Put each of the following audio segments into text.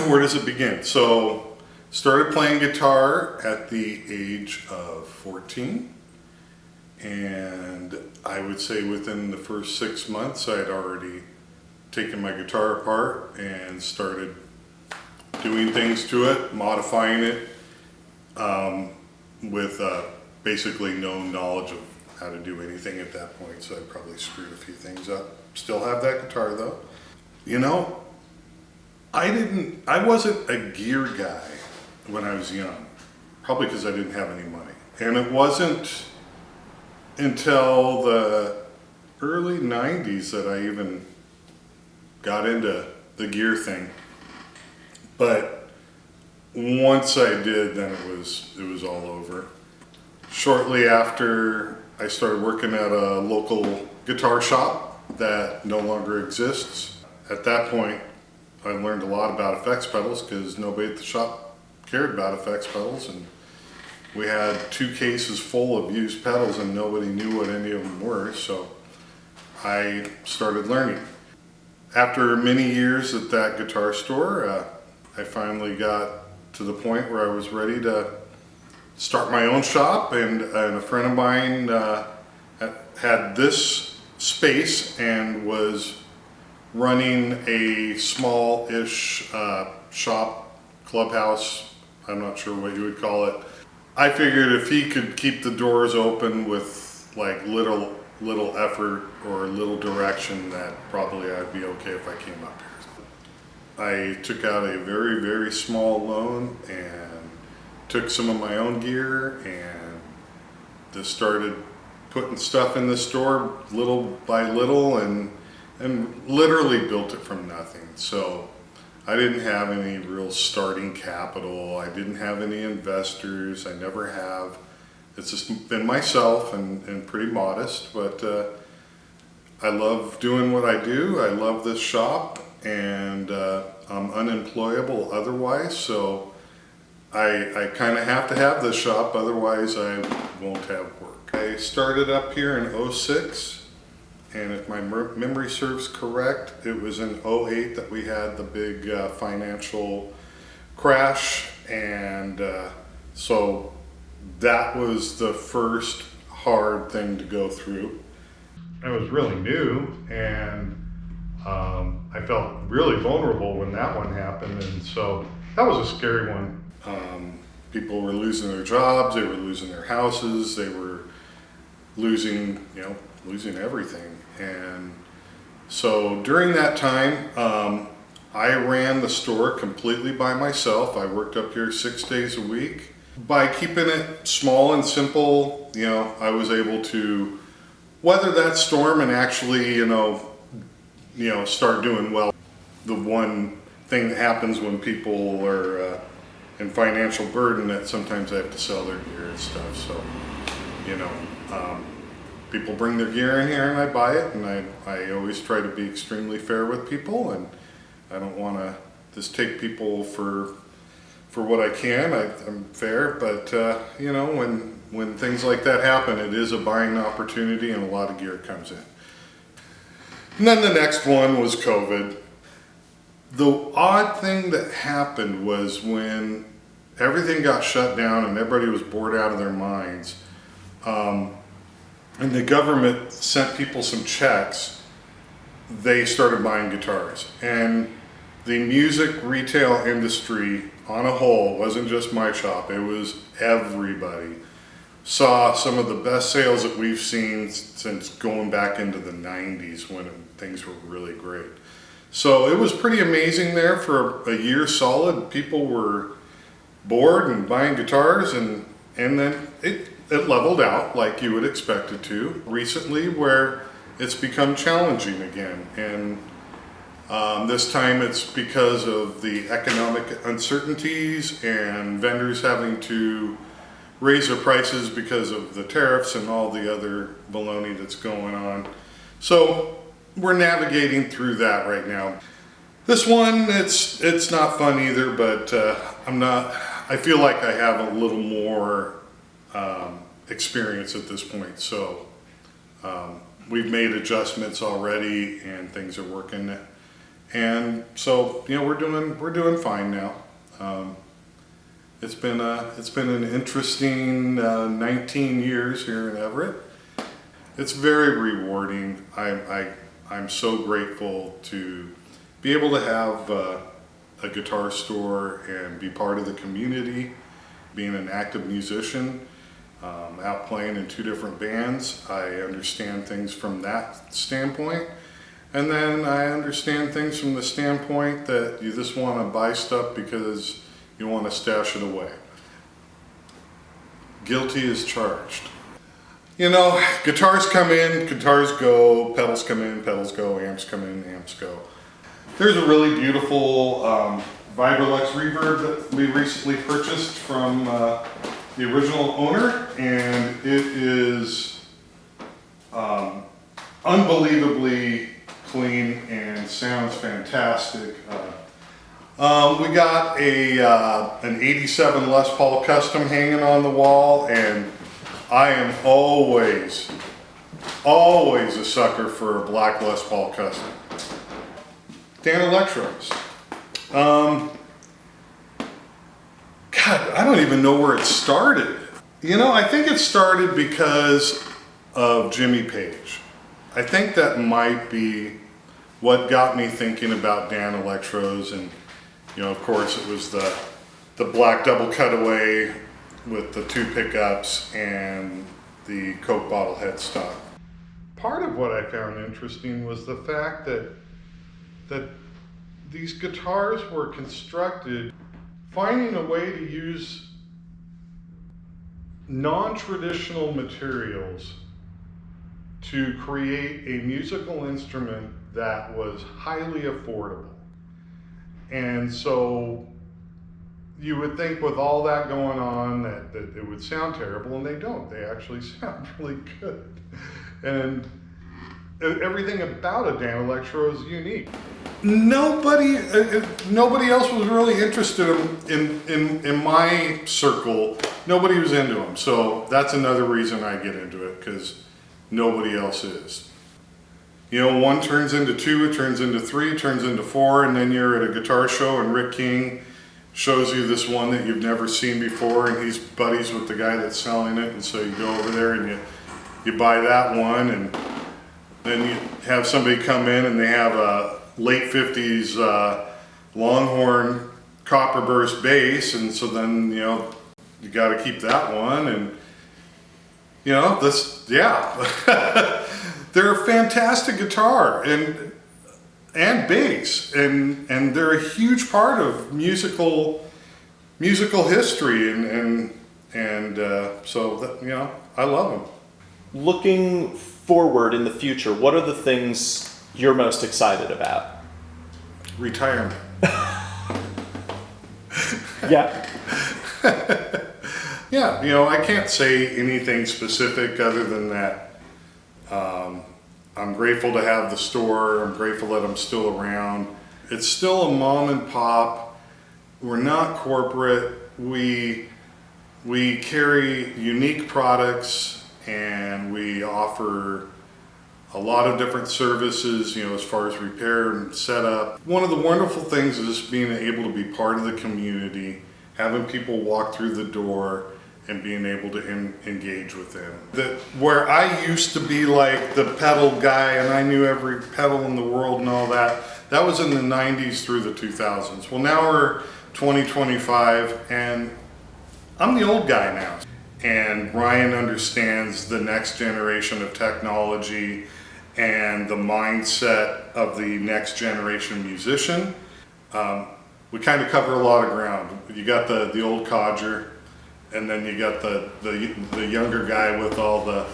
Where does it begin? So, started playing guitar at the age of 14, and I would say within the first 6 months I had already taken my guitar apart and started doing things to it, modifying it with basically no knowledge of how to do anything at that point, so I probably screwed a few things up. Still have that guitar though. You know, I wasn't a gear guy when I was young, probably because I didn't have any money. And it wasn't until the early 90s that I even got into the gear thing. But once I did, then it was all over. Shortly after, I started working at a local guitar shop that no longer exists. At that point, I learned a lot about effects pedals because nobody at the shop cared about effects pedals, and we had 2 cases full of used pedals and nobody knew what any of them were, so I started learning. After many years at that guitar store, I finally got to the point where I was ready to start my own shop, and a friend of mine had this space and was running a small-ish shop, clubhouse, I'm not sure what you would call it. I figured if he could keep the doors open with like little effort or little direction, that probably I'd be okay if I came up here. I took out a very, very small loan and took some of my own gear and just started putting stuff in the store little by little, and literally built it from nothing. So I didn't have any real starting capital. I didn't have any investors. I never have. It's just been myself and pretty modest, but I love doing what I do. I love this shop, and I'm unemployable otherwise, so I kind of have to have this shop, otherwise I won't have work. I started up here in 06. And if my memory serves correct, it was in 08 that we had the big financial crash, and so that was the first hard thing to go through. I was really new, and I felt really vulnerable when that one happened, and so that was a scary one. People were losing their jobs, they were losing their houses, they were losing everything. And so during that time, I ran the store completely by myself. I worked up here 6 days a week. By keeping it small and simple, I was able to weather that storm and actually, start doing well. The one thing that happens when people are in financial burden, that sometimes they have to sell their gear and stuff. So, people bring their gear in here and I buy it, and I always try to be extremely fair with people, and I don't want to just take people for what I can. I'm fair, but when things like that happen, it is a buying opportunity and a lot of gear comes in. And then the next one was COVID. The odd thing that happened was when everything got shut down and everybody was bored out of their minds, and the government sent people some checks, they started buying guitars. And the music retail industry on a whole, wasn't just my shop, it was everybody, saw some of the best sales that we've seen since going back into the 90s when things were really great. So it was pretty amazing there for a year solid. People were bored and buying guitars, and then it leveled out like you would expect it to. Recently, where it's become challenging again, and this time it's because of the economic uncertainties and vendors having to raise their prices because of the tariffs and all the other baloney that's going on. So we're navigating through that right now. This one, it's not fun either, but I feel like I have a little more experience at this point, so we've made adjustments already and things are working And so, we're doing fine now. It's been an interesting 19 years here in Everett. It's very rewarding. I'm so grateful to be able to have a guitar store and be part of the community, being an active musician, out playing in 2 different bands. I understand things from that standpoint. And then I understand things from the standpoint that you just want to buy stuff because you want to stash it away. Guilty as charged. Guitars come in, guitars go, pedals come in, pedals go, amps come in, amps go. There's a really beautiful Vibrolux reverb that we recently purchased from the original owner, and it is unbelievably clean and sounds fantastic. We got an 87 Les Paul Custom hanging on the wall, and I am always a sucker for a black Les Paul Custom. Danelectros. God, I don't even know where it started. I think it started because of Jimmy Page. I think that might be what got me thinking about Danelectros, and of course it was the black double cutaway with the 2 pickups and the Coke bottle headstock. Part of what I found interesting was the fact that these guitars were constructed finding a way to use non-traditional materials to create a musical instrument that was highly affordable. And so you would think with all that going on that it would sound terrible, and they don't. They actually sound really good. And everything about a Danelectro is unique. Nobody else was really interested in my circle. Nobody was into them. So that's another reason I get into it, because nobody else is. 1 turns into 2, it turns into 3, it turns into 4, and then you're at a guitar show and Rick King shows you this one that you've never seen before, and he's buddies with the guy that's selling it, and so you go over there and you buy that one, and then you have somebody come in and they have a late 50s Longhorn Copperburst bass, and so then you got to keep that one, and they're a fantastic guitar and bass, and they're a huge part of musical history, and so that, I love them. Looking forward in the future, what are the things you're most excited about? Retirement. Yeah. Yeah, I can't say anything specific other than that. I'm grateful to have the store. I'm grateful that I'm still around. It's still a mom and pop. We're not corporate. We carry unique products, and we offer a lot of different services, as far as repair and setup. One of the wonderful things is being able to be part of the community, having people walk through the door and being able to engage with them. Where I used to be like the pedal guy and I knew every pedal in the world and all that was in the 90s through the 2000s. Well, now we're 2025 and I'm the old guy now. And Ryan understands the next generation of technology and the mindset of the next generation musician. We kind of cover a lot of ground. You got the old codger, and then you got the younger guy with all the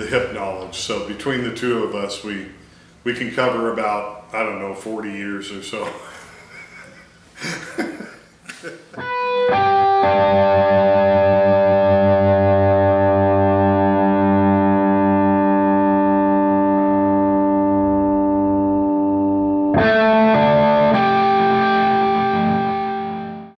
hip knowledge. So between the two of us, we can cover about, 40 years or so.